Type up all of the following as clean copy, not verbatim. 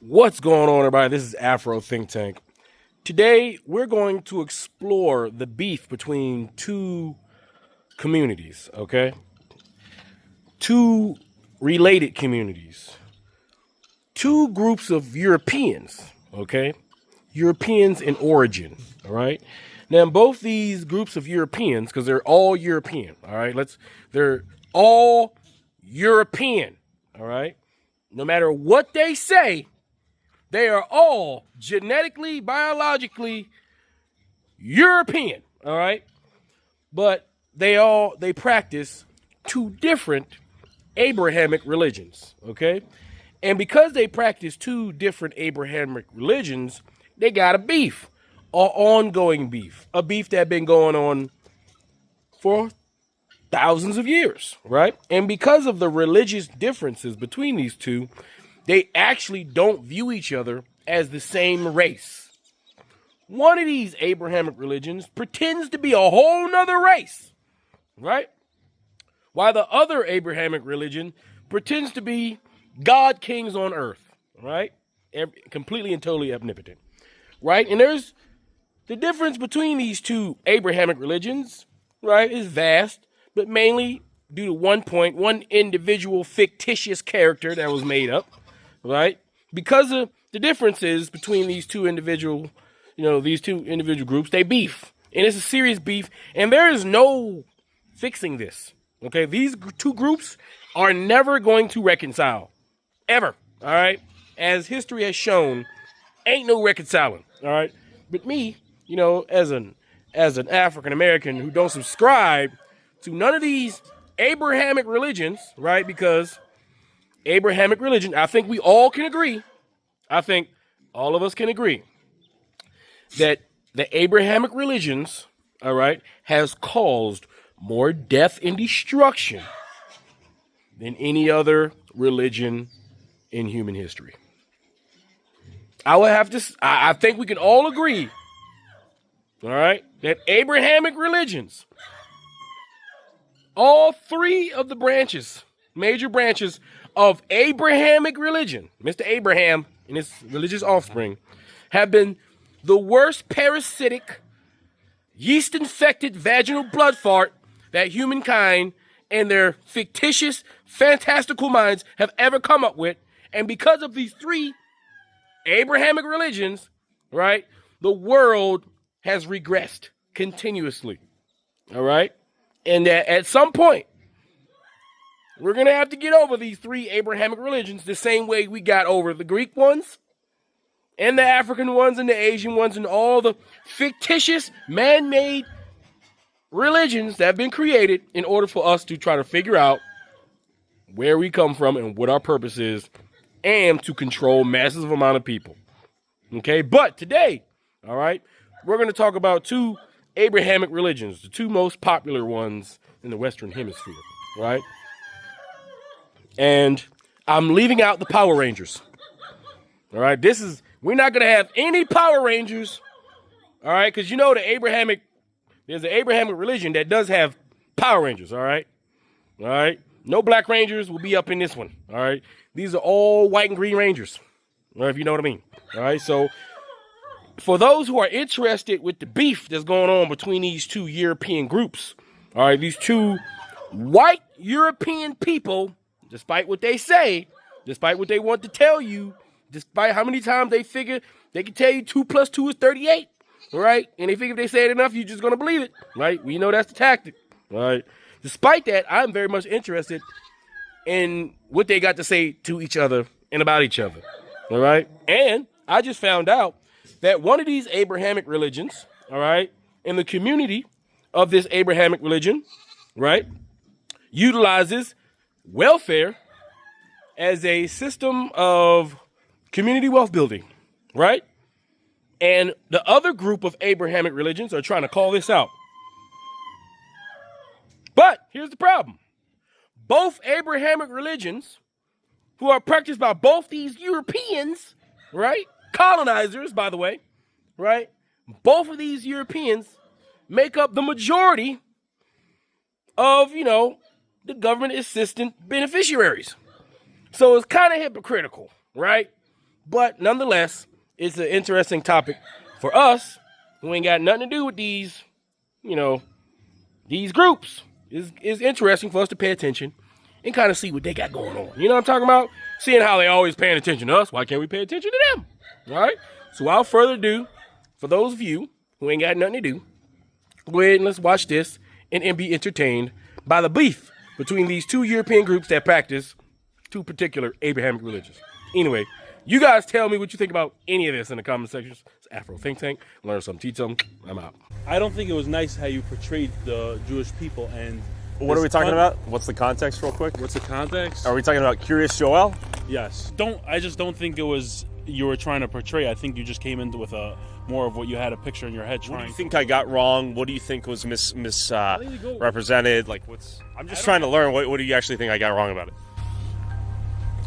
What's going on, everybody? This is Afro Think Tank. Today, we're going to explore the beef between two communities, okay? Two related communities. Two groups of Europeans, okay? Europeans in origin, all right? Now, both these groups of Europeans, because they're all European, all right? They're all European, all right? No matter what they say, they are all genetically, biologically European, all right? But they practice two different Abrahamic religions, okay? And because they practice two different Abrahamic religions, they got a beef, an ongoing beef, a beef that been going on for thousands of years, right? And because of the religious differences between these two, they actually don't view each other as the same race. One of these Abrahamic religions pretends to be a whole nother race, right? While the other Abrahamic religion pretends to be God kings on earth, right? Completely and totally omnipotent, right? And there's the difference between these two Abrahamic religions, right, is vast, but mainly due to one individual fictitious character that was made up, right? Because of the differences between these two individual groups, they beef. And it's a serious beef, and there is no fixing this. Okay, these two groups are never going to reconcile. Ever. All right? As history has shown, ain't no reconciling. All right? But me, as an African American who don't subscribe to none of these Abrahamic religions, right? Because Abrahamic religion, I think we all can agree. I think all of us can agree that the Abrahamic religions, all right, has caused more death and destruction than any other religion in human history. I think we can all agree, all right, that Abrahamic religions, all three of the major branches of Abrahamic religion, Mr. Abraham and his religious offspring, have been the worst parasitic, yeast-infected vaginal blood fart that humankind and their fictitious, fantastical minds have ever come up with. And because of these three Abrahamic religions, right, the world has regressed continuously, all right? And that at some point, we're going to have to get over these three Abrahamic religions the same way we got over the Greek ones and the African ones and the Asian ones and all the fictitious man-made religions that have been created in order for us to try to figure out where we come from and what our purpose is and to control massive amount of people. Okay, but today, all right, we're going to talk about two Abrahamic religions, the two most popular ones in the Western Hemisphere, right? And I'm leaving out the Power Rangers. All right, we're not going to have any Power Rangers. All right, because there's an Abrahamic religion that does have Power Rangers. All right. All right. No Black Rangers will be up in this one. All right. These are all white and green Rangers. All right, if you know what I mean. All right. So for those who are interested with the beef that's going on between these two European groups, all right, these two white European people, despite what they say, despite what they want to tell you, despite how many times they figure they can tell you 2 + 2 is 38, all right? And they figure if they say it enough, you're just going to believe it, right? We know that's the tactic, all right? Despite that, I'm very much interested in what they got to say to each other and about each other, all right? And I just found out that one of these Abrahamic religions, all right, in the community of this Abrahamic religion, right, utilizes welfare as a system of community wealth building, right? And the other group of Abrahamic religions are trying to call this out. But here's the problem. Both Abrahamic religions, who are practiced by both these Europeans, right? Colonizers, by the way, right? Both of these Europeans make up the majority of, the government assistant beneficiaries. So it's kind of hypocritical, right? But nonetheless, it's an interesting topic for us who ain't got nothing to do with these, these groups. It's interesting for us to pay attention and kind of see what they got going on. You know what I'm talking about? Seeing how they always paying attention to us, why can't we pay attention to them? All right? So without further ado, for those of you who ain't got nothing to do, go ahead and let's watch this and be entertained by the beef between these two European groups that practice two particular Abrahamic religions. Anyway, you guys tell me what you think about any of this in the comment sections. It's Afro Think Tank. Learn something, teach something. I'm out. I don't think it was nice how you portrayed the Jewish people. And what are we talking about? What's the context real quick? What's the context? Are we talking about Curious Joel? Yes. I just don't think it was you were trying to portray. I think you just came into with a more of what you had a picture in your head trying. What do you think I got wrong? What do you think was misrepresented? I'm just trying to learn. What do you actually think I got wrong about it?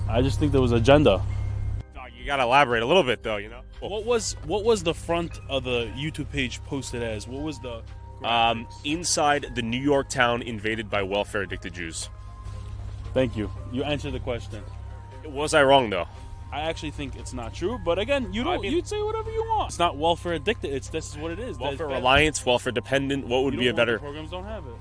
I just think there was agenda. You gotta elaborate a little bit, though. What was the front of the YouTube page posted as? What was the inside the New York town invaded by welfare addicted Jews? Thank you. You answered the question. Was I wrong though? I actually think it's not true, but again, you'd say whatever you want. It's not welfare addicted. This is what it is. Welfare reliance, welfare dependent. What would be a better? Programs don't have it.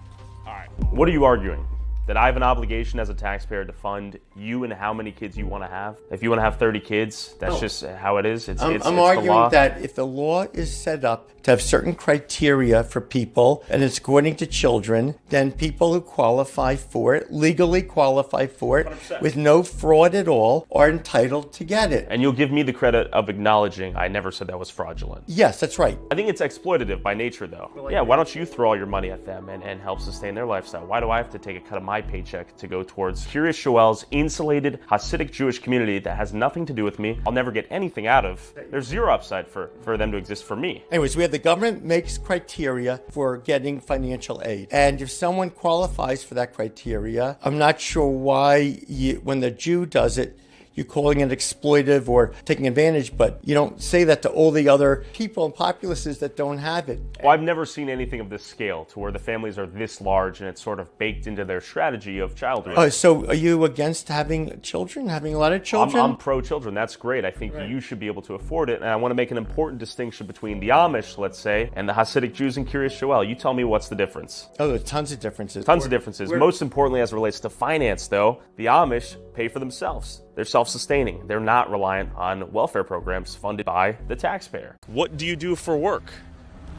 All right. What are you arguing? That I have an obligation as a taxpayer to fund you and how many kids you want to have? If you want to have 30 kids, that's just how it is. I'm arguing that if the law is set up to have certain criteria for people, and it's according to children, then people who qualify for it, legally qualify for it, 100%. with no fraud at all, are entitled to get it. And you'll give me the credit of acknowledging I never said that was fraudulent. Yes, that's right. I think it's exploitative by nature, though. Yeah, why don't you throw all your money at them and help sustain their lifestyle? Why do I have to take a cut of my paycheck to go towards Curious Joel's insulated Hasidic Jewish community that has nothing to do with me? I'll never get anything out of. There's zero upside for them to exist for me. Anyways, we have the government makes criteria for getting financial aid. And if someone qualifies for that criteria, I'm not sure why when the Jew does it, you're calling it exploitive or taking advantage, but you don't say that to all the other people and populaces that don't have it. Well, I've never seen anything of this scale to where the families are this large and it's sort of baked into their strategy of child raising. So are you against having children, having a lot of children? I'm pro-children. That's great. I think you should be able to afford it. And I want to make an important distinction between the Amish, let's say, and the Hasidic Jews and Curious Joel. You tell me what's the difference. Oh, there are tons of differences. Tons of differences. Most importantly, as it relates to finance, though, the Amish pay for themselves. They're self-sustaining. They're not reliant on welfare programs funded by the taxpayer. What do you do for work?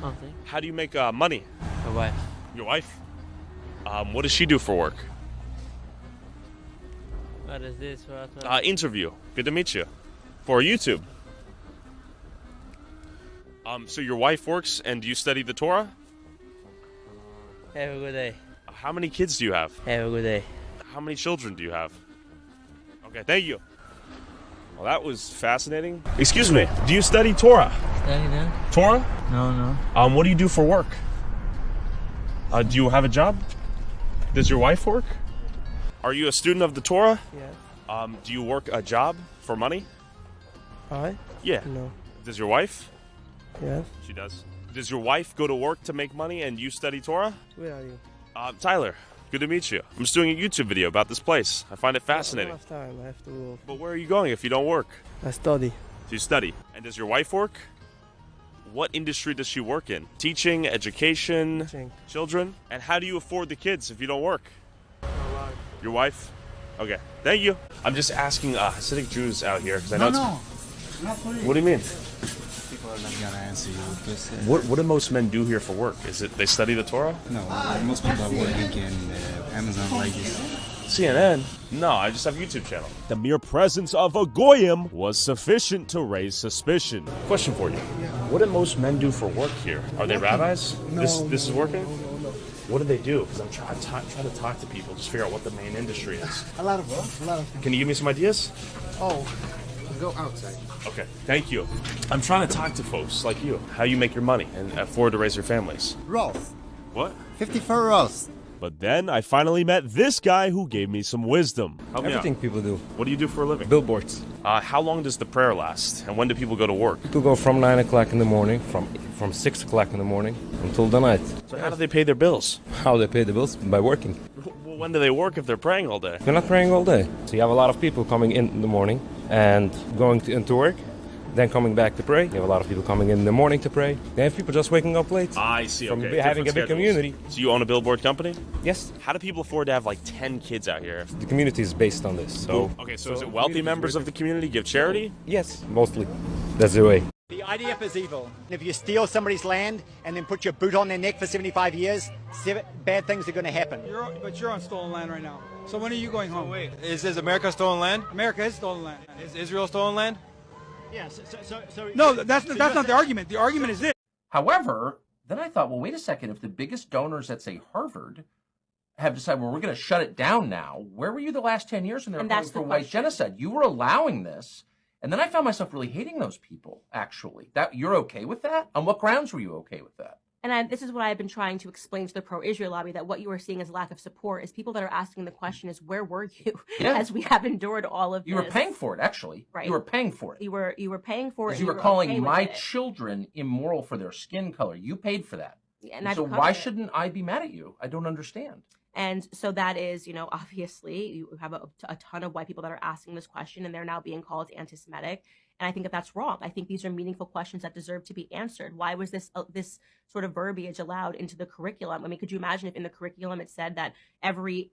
Nothing. How do you make money? My wife. Your wife? What does she do for work? What is this? Interview. Good to meet you. For YouTube. So your wife works and you study the Torah? Have a good day. How many kids do you have? Have a good day. How many children do you have? Okay, thank you. Well, that was fascinating. Excuse me, do you study Torah? Study that? Torah? No. What do you do for work? Do you have a job? Does your wife work? Are you a student of the Torah? Yes. Do you work a job for money? I? Yeah. No. Does your wife? Yes. She does. Does your wife go to work to make money and you study Torah? Where are you? Tyler, good to meet you. I'm just doing a YouTube video about this place. I find it fascinating. I don't have time. I have to go. But where are you going if you don't work? I study. So you study. And does your wife work? What industry does she work in? Teaching, education, Teaching. Children? And how do you afford the kids if you don't work? Your wife? Okay, thank you. I'm just asking Hasidic Jews out here because I know not for you. What do you mean? People are not gonna answer you. Just, What do most men do here for work? Is it they study the Torah? no, most people are working in Amazon like this. CNN? No, I just have a YouTube channel. The mere presence of a goyim was sufficient to raise suspicion. Question for you. What do most men do for work here? Are they rabbis? This is working? No. What do they do? Because I'm trying to talk to people, just figure out what the main industry is. A lot of things. Can you give me some ideas? Oh, go outside. Okay, thank you. I'm trying to talk to folks like you. How you make your money and afford to raise your families. Rolls. What? 54 rolls. But then I finally met this guy who gave me some wisdom. Help me out. Everything people do. What do you do for a living? Billboards. How long does the prayer last? And when do people go to work? People go from 9 o'clock in the morning, from 6 o'clock in the morning until the night. So how do they pay their bills? How they pay the bills? By working. Well, when do they work if they're praying all day? They're not praying all day. So you have a lot of people coming in the morning, and going into work, then coming back to pray. You have a lot of people coming in the morning to pray. They have people just waking up late. I see. From Okay. having a big Different community. schedules. So you own a billboard company? Yes, How do people afford to have like 10 kids out here? the community is based on this. So Okay, so is it wealthy members of the community give charity? yes, mostly. That's the way. The IDF is evil. If you steal somebody's land and then put your boot on their neck for 75 years, bad things are going to happen. But you're on stolen land right now. So when are you going home? Wait, is America stolen land? America is stolen land. Is Israel stolen land? Yes. No, that's not the argument. The argument is this. However, then I thought, well, wait a second. If the biggest donors at, say, Harvard have decided, well, we're going to shut it down now, where were you the last 10 years when they were calling for white genocide? You were allowing this. And then I found myself really hating those people, actually. That you're okay with that? On what grounds were you okay with that? And this is what I've been trying to explain to the pro-Israel lobby, that what you are seeing as lack of support is people that are asking the question is, where were you as we have endured all of this? You were paying for it, actually. Right. You were paying for it. You were paying for it. Because you were calling my children immoral for their skin color. You paid for that. And so why shouldn't I be mad at you? I don't understand. And so that is, obviously you have a ton of white people that are asking this question, and they're now being called anti-Semitic. And I think that that's wrong. I think these are meaningful questions that deserve to be answered. Why was this sort of verbiage allowed into the curriculum? I mean, could you imagine if in the curriculum it said that every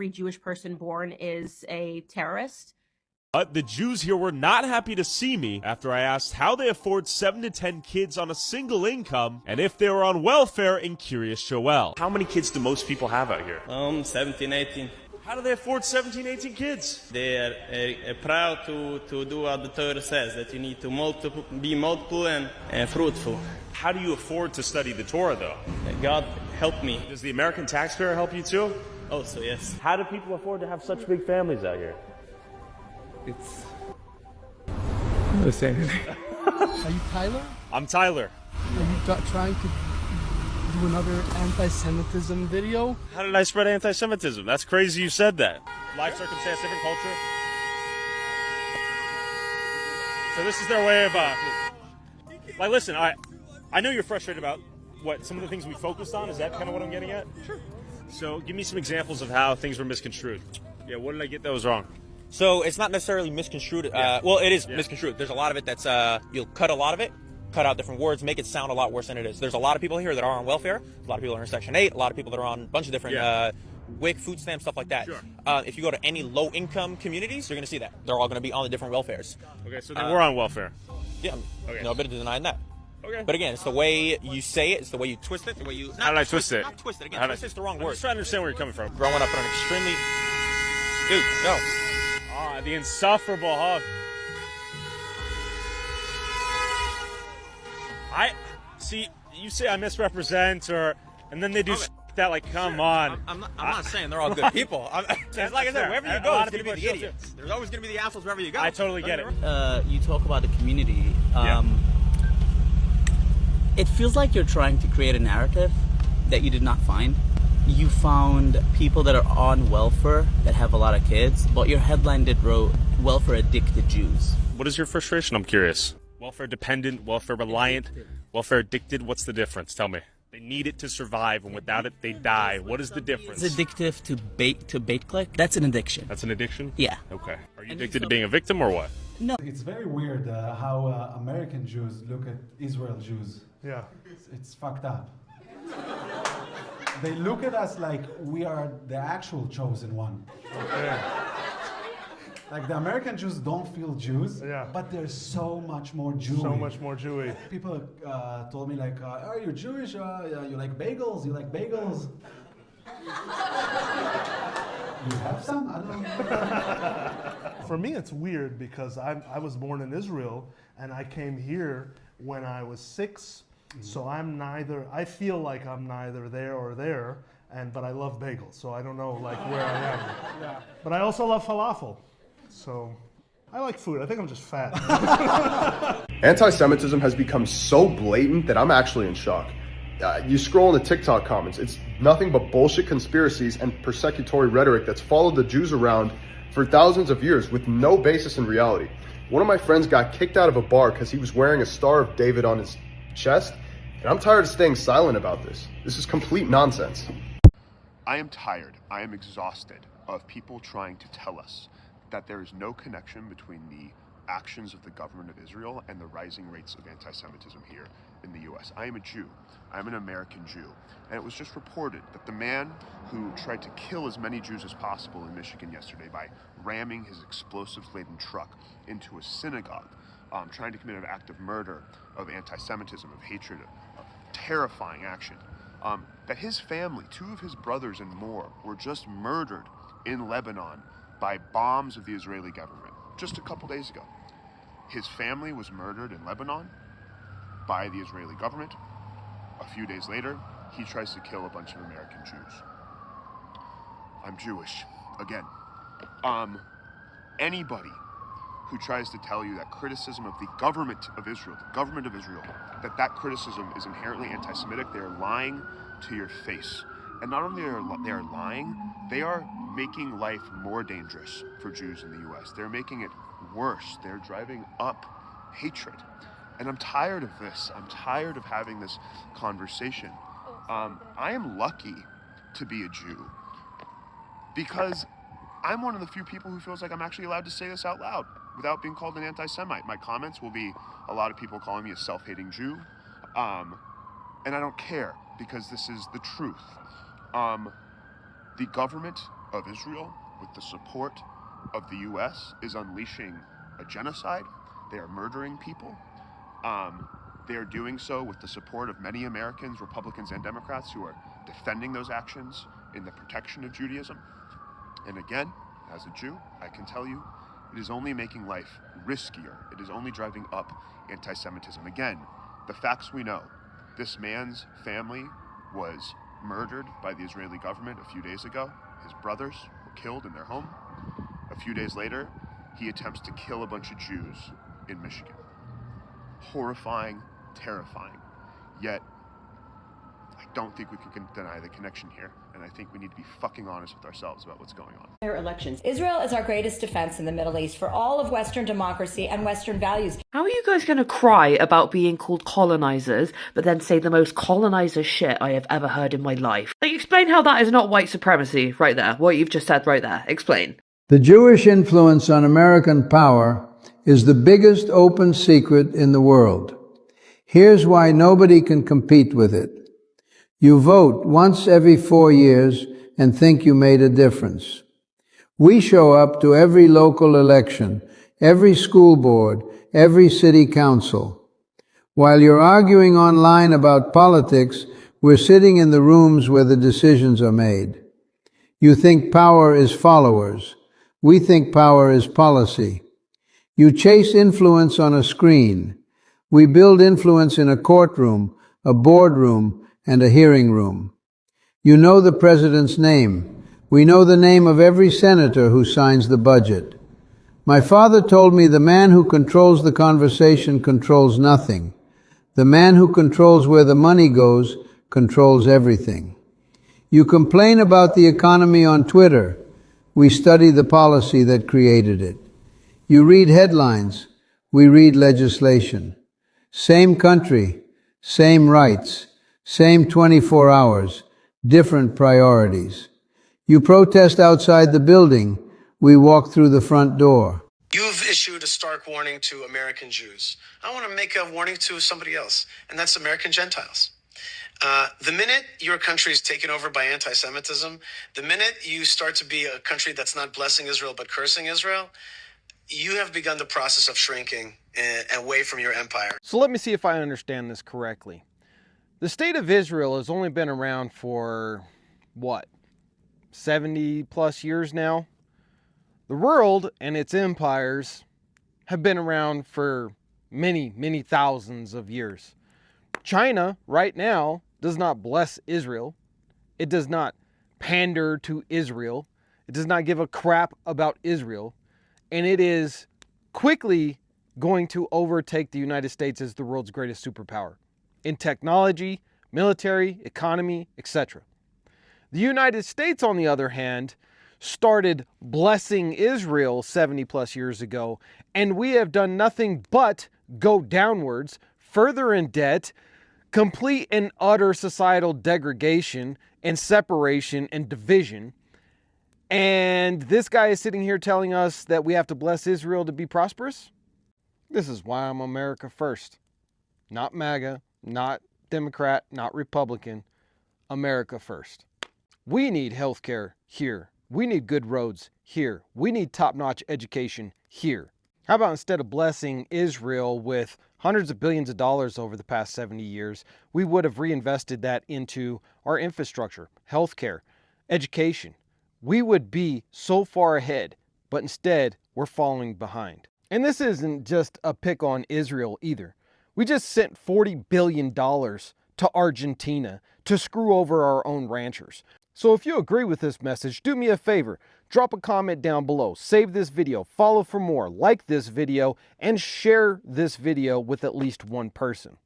Jewish person born is a terrorist? But the Jews here were not happy to see me after I asked how they afford 7 to 10 kids on a single income and if they were on welfare in Kiryas Shoel. How many kids do most people have out here? 17, 18. How do they afford 17, 18 kids? They are proud to do what the Torah says, that you need to be multiple and fruitful. How do you afford to study the Torah, though? God help me. Does the American taxpayer help you, too? Also, yes. How do people afford to have such big families out here? It's the same. Are you Tyler? I'm Tyler. Are you trying to do another anti-Semitism video? How did I spread anti-Semitism? That's crazy you said that. Life circumstance, different culture. So this is their way of, like, listen, I know you're frustrated about some of the things we focused on. Is that kind of what I'm getting at? Sure. So give me some examples of how things were misconstrued. Yeah, what did I get that was wrong? So it's not necessarily misconstrued. Well, it is misconstrued. There's a lot of it that's, you'll cut a lot of it, cut out different words, make it sound a lot worse than it is. There's a lot of people here that are on welfare. A lot of people are in Section 8. A lot of people that are on a bunch of different WIC, food stamps, stuff like that. Sure. If you go to any low-income communities, you're going to see that. They're all going to be on the different welfares. Okay, so they were on welfare. Yeah, okay. No bit of denying that. Okay. But again, it's the way you say it, it's the way you twist it, the way you... How did I twist it? Not twist it, again, twist it's the wrong word. I'm just trying to understand where you're coming from. Growing up in an extremely... Dude, go. Ah, the insufferable hug. See, you say I misrepresent, and then they do that, like, come on. I'm not saying they're all good people. It's like I said, wherever you go, it's going to be the idiots. There's always going to be the assholes wherever you go. I totally get it. You talk about the community. It feels like you're trying to create a narrative that you did not find. You found people that are on welfare that have a lot of kids, but your headline wrote welfare addicted Jews. What is your frustration? I'm curious. Welfare dependent, welfare reliant, welfare addicted. What's the difference? Tell me. They need it to survive, and without it, they die. What is the difference? It's addictive to bait click. That's an addiction. That's an addiction? Yeah. Okay. Are you addicted to being a victim or what? No. It's very weird how American Jews look at Israel Jews. Yeah. It's fucked up. They look at us like we are the actual chosen one. Okay. Like the American Jews don't feel Jews, but they're so much more Jewy. So much more Jewy. People told me like, "Are you Jewish? You like bagels? You like bagels? You have some? I don't know." For me, it's weird because I was born in Israel and I came here when I was 6. So I'm neither. I feel like I'm neither there or there, but I love bagels. So I don't know like where I am. Yeah. But I also love falafel. So I like food. I think I'm just fat. Anti-Semitism has become so blatant that I'm actually in shock. You scroll in the TikTok comments, it's nothing but bullshit conspiracies and persecutory rhetoric that's followed the Jews around for thousands of years with no basis in reality. One of my friends got kicked out of a bar because he was wearing a Star of David on his chest, and I'm tired of staying silent about this. This is complete nonsense. I am tired, I am exhausted of people trying to tell us that there is no connection between the actions of the government of Israel and the rising rates of anti-Semitism here in the US. I am a Jew. I'm an American Jew. And it was just reported that the man who tried to kill as many Jews as possible in Michigan yesterday by ramming his explosives-laden truck into a synagogue, trying to commit an act of murder, of anti-Semitism, of hatred, of terrifying action, that his family, 2 of his brothers and more, were just murdered in Lebanon by bombs of the Israeli government just a couple days ago. His family was murdered in Lebanon by the Israeli government. A few days later, he tries to kill a bunch of American Jews. I'm Jewish, again. Anybody who tries to tell you that criticism of the government of Israel, that criticism is inherently anti-Semitic, they are lying to your face. And not only are they lying, they are making life more dangerous for Jews in the US. They're making it worse. They're driving up hatred. And I'm tired of this. I'm tired of having this conversation. I am lucky to be a Jew because I'm one of the few people who feels like I'm actually allowed to say this out loud without being called an anti-Semite. My comments will be a lot of people calling me a self-hating Jew. And I don't care because this is the truth. The government of Israel, with the support of the US, is unleashing a genocide. They are murdering people. They are doing so with the support of many Americans, Republicans and Democrats, who are defending those actions in the protection of Judaism. And again, as a Jew, I can tell you, it is only making life riskier. It is only driving up anti-Semitism. Again, the facts we know. This man's family was murdered by the Israeli government a few days ago. His brothers were killed in their home. A few days later, he attempts to kill a bunch of Jews in Michigan. Horrifying, terrifying. Yet, I don't think we can deny the connection here. And I think we need to be fucking honest with ourselves about what's going on. Elections. Israel is our greatest defense in the Middle East for all of Western democracy and Western values. How are you guys going to cry about being called colonizers, but then say the most colonizer shit I have ever heard in my life? Like, explain how that is not white supremacy right there. What you've just said right there. Explain. The Jewish influence on American power is the biggest open secret in the world. Here's why nobody can compete with it. You vote once every 4 years and think you made a difference. We show up to every local election, every school board, every city council. While you're arguing online about politics, we're sitting in the rooms where the decisions are made. You think power is followers. We think power is policy. You chase influence on a screen. We build influence in a courtroom, a boardroom, and a hearing room. You know the president's name. We know the name of every senator who signs the budget. My father told me the man who controls the conversation controls nothing. The man who controls where the money goes controls everything. You complain about the economy on Twitter. We study the policy that created it. You read headlines. We read legislation. Same country, same rights, same 24 hours, different priorities. You protest outside the building. We walk through the front door. You've issued a stark warning to American Jews. I want to make a warning to somebody else, and that's American Gentiles. The minute your country is taken over by anti-Semitism, the minute you start to be a country that's not blessing Israel but cursing Israel, you have begun the process of shrinking away from your empire. So let me see if I understand this correctly. The state of Israel has only been around for, what, 70 plus years now? The world and its empires have been around for many, many thousands of years. China, right now, does not bless Israel. It does not pander to Israel. It does not give a crap about Israel. And it is quickly going to overtake the United States as the world's greatest superpower in technology, military, economy, etc. The United States, on the other hand, started blessing Israel 70 plus years ago, and we have done nothing but go downwards, further in debt, complete and utter societal degradation and separation and division. And this guy is sitting here telling us that we have to bless Israel to be prosperous? This is why I'm America first. Not MAGA, not Democrat, not Republican. America first. We need healthcare here. We need good roads here. We need top-notch education here. How about instead of blessing Israel with hundreds of billions of dollars over the past 70 years, we would have reinvested that into our infrastructure, healthcare, education. We would be so far ahead, but instead we're falling behind. And this isn't just a pick on Israel either. We just sent $40 billion to Argentina to screw over our own ranchers. So if you agree with this message, do me a favor, drop a comment down below, save this video, follow for more, like this video, and share this video with at least one person.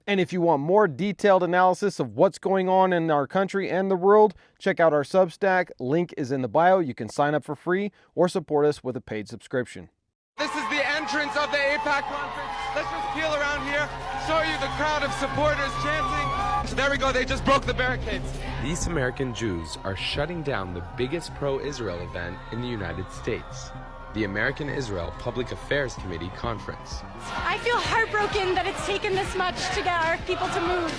And if you want more detailed analysis of what's going on in our country and the world, check out our Substack. Link is in the bio. You can sign up for free or support us with a paid subscription. This is the entrance of the AIPAC conference. Let's just peel around here, show you the crowd of supporters chanting. There we go, they just broke the barricades. These American Jews are shutting down the biggest pro-Israel event in the United States, the American Israel Public Affairs Committee Conference. I feel heartbroken that it's taken this much to get our people to move.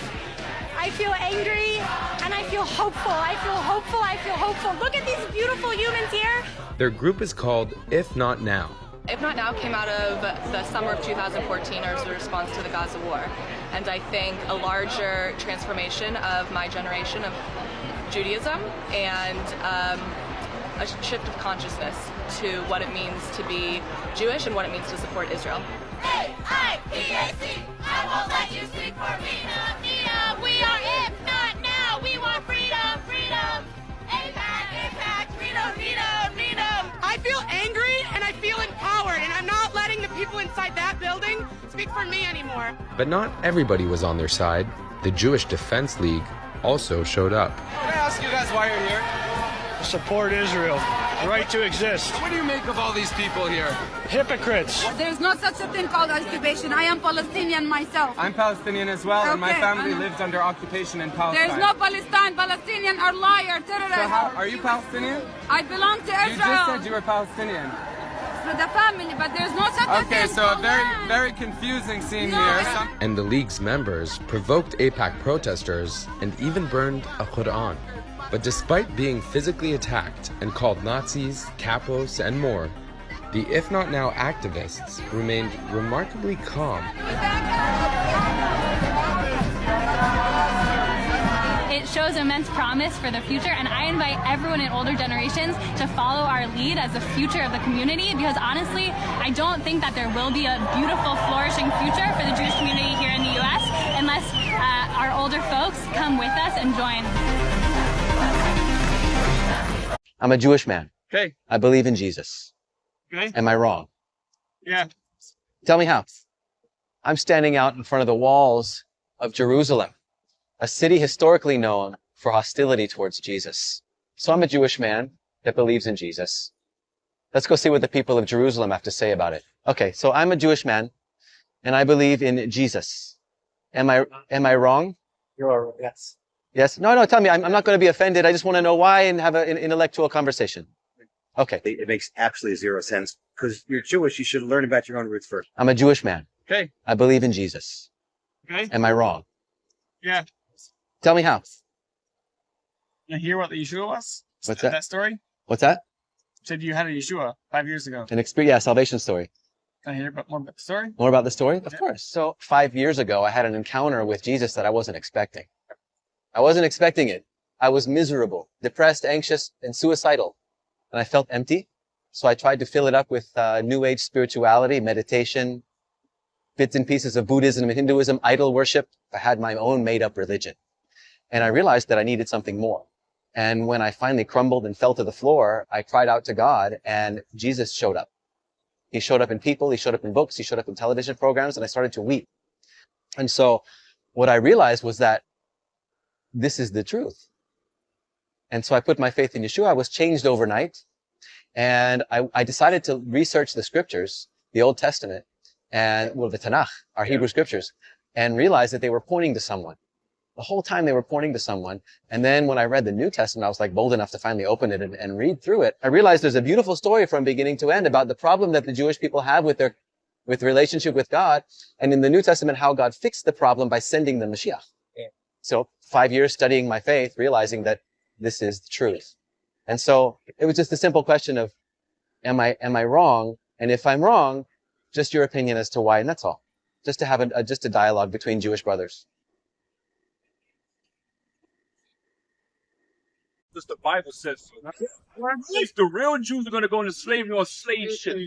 I feel angry and I feel hopeful. I feel hopeful. I feel hopeful. Look at these beautiful humans here. Their group is called If Not Now. If Not Now came out of the summer of 2014 as a response to the Gaza war. And I think a larger transformation of my generation of Judaism and a shift of consciousness to what it means to be Jewish and what it means to support Israel. A-I-P-A-C, I won't let you speak for me. We are If Not Now. We want freedom, freedom. AIPAC, freedom. I feel angry and I feel empowered, and I'm not letting the people inside that building speak for me anymore. But not everybody was on their side. The Jewish Defense League also showed up. Can I ask you guys why you're here? Support Israel. Right to exist. What do you make of all these people here? Hypocrites. There's no such a thing called occupation. I am Palestinian myself. I'm Palestinian as well, and my Okay, family lived under occupation in Palestine. There's no Palestine. Palestinian are liar, terrorists. So how, are you Palestinian? I belong to Israel. You just said you were Palestinian. For the family, but there's no such a thing. Okay, so a very confusing scene here. And the league's members provoked AIPAC protesters and even burned a Quran. But despite being physically attacked and called Nazis, capos, and more, the If Not Now activists remained remarkably calm. It shows immense promise for the future, and I invite everyone in older generations to follow our lead as the future of the community, because honestly, I don't think that there will be a beautiful, flourishing future for the Jewish community here in the U.S. unless our older folks come with us and join. I'm a Jewish man. Okay. I believe in Jesus. Okay. Am I wrong? Yeah. Tell me how. I'm standing out in front of the walls of Jerusalem, a city historically known for hostility towards Jesus. So I'm a Jewish man that believes in Jesus. Let's go see what the people of Jerusalem have to say about it. Okay, so I'm a Jewish man and I believe in Jesus. Am I wrong? You're yes. Yes? No, tell me. I'm not going to be offended. I just want to know why and have an intellectual conversation. Okay. It makes absolutely zero sense. Because you're Jewish, you should learn about your own roots first. I'm a Jewish man. Okay. I believe in Jesus. Okay. Am I wrong? Yeah. Tell me how. You hear what the Yeshua was? What's that? That story? What's that? You said you had a Yeshua 5 years ago. An experience, yeah, salvation story. Can I hear more about the story? More about the story? Of course. So 5 years ago, I had an encounter with Jesus that I wasn't expecting. I wasn't expecting it. I was miserable, depressed, anxious, and suicidal. And I felt empty. So I tried to fill it up with New Age spirituality, meditation, bits and pieces of Buddhism and Hinduism, idol worship. I had my own made-up religion. And I realized that I needed something more. And when I finally crumbled and fell to the floor, I cried out to God, and Jesus showed up. He showed up in people, he showed up in books, he showed up in television programs, and I started to weep. And so what I realized was that this is the truth. And so I put my faith in Yeshua. I was changed overnight. And I decided to research the scriptures, the Old Testament, and the Tanakh, our Hebrew scriptures, and realized that they were pointing to someone. The whole time they were pointing to someone. And then when I read the New Testament, I was like bold enough to finally open it and read through it. I realized there's a beautiful story from beginning to end about the problem that the Jewish people have with relationship with God. And in the New Testament, how God fixed the problem by sending the Mashiach. So 5 years studying my faith, realizing that this is the truth. And so it was just a simple question of, am I wrong? And if I'm wrong, just your opinion as to why, and that's all. Just to have just a dialogue between Jewish brothers. The Bible says so. If the real Jews are going to go into slavery or slave ship,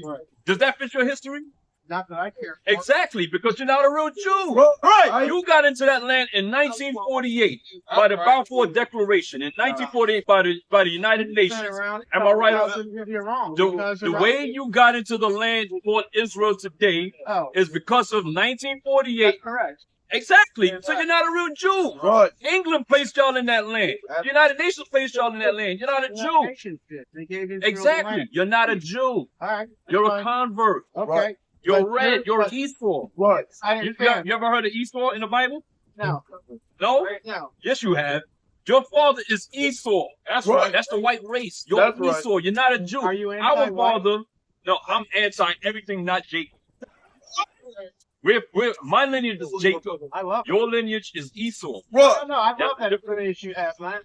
does that fit your history? Not that I care. Exactly, because you're not a real Jew. Right. You got into that land in 1948 by the Balfour Declaration. In 1948 by the United Nations. Am I right? You're wrong. The way you got into the land called Israel today is because of 1948. That's correct. Exactly. So you're not a real Jew. Right. England placed y'all in that land. The United Nations placed y'all in that land. You're not a Jew. They gave Israel Exactly. land. You're not a Jew. All right. You're a convert. Okay. Right. You're red. You're an Esau. Right. You ever heard of Esau in the Bible? No. No? No. Yes, you have. Your father is Esau. That's right. That's the white race. You're Esau. Right. You're not a Jew. Are you Our father. No, I'm anti everything, not Jacob. My lineage is Jacob. I love it. Your lineage is Esau. Right. No, I love that lineage you have, man.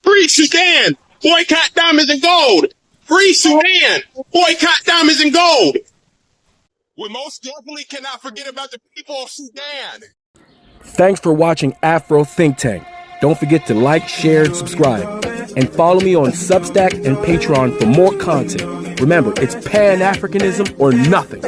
Free Sudan! Boycott diamonds and gold! Free Sudan! Boycott diamonds and gold! We most definitely cannot forget about the people of Sudan! Thanks for watching Afro Think Tank. Don't forget to like, share, and subscribe. And follow me on Substack and Patreon for more content. Remember, it's Pan-Africanism or nothing.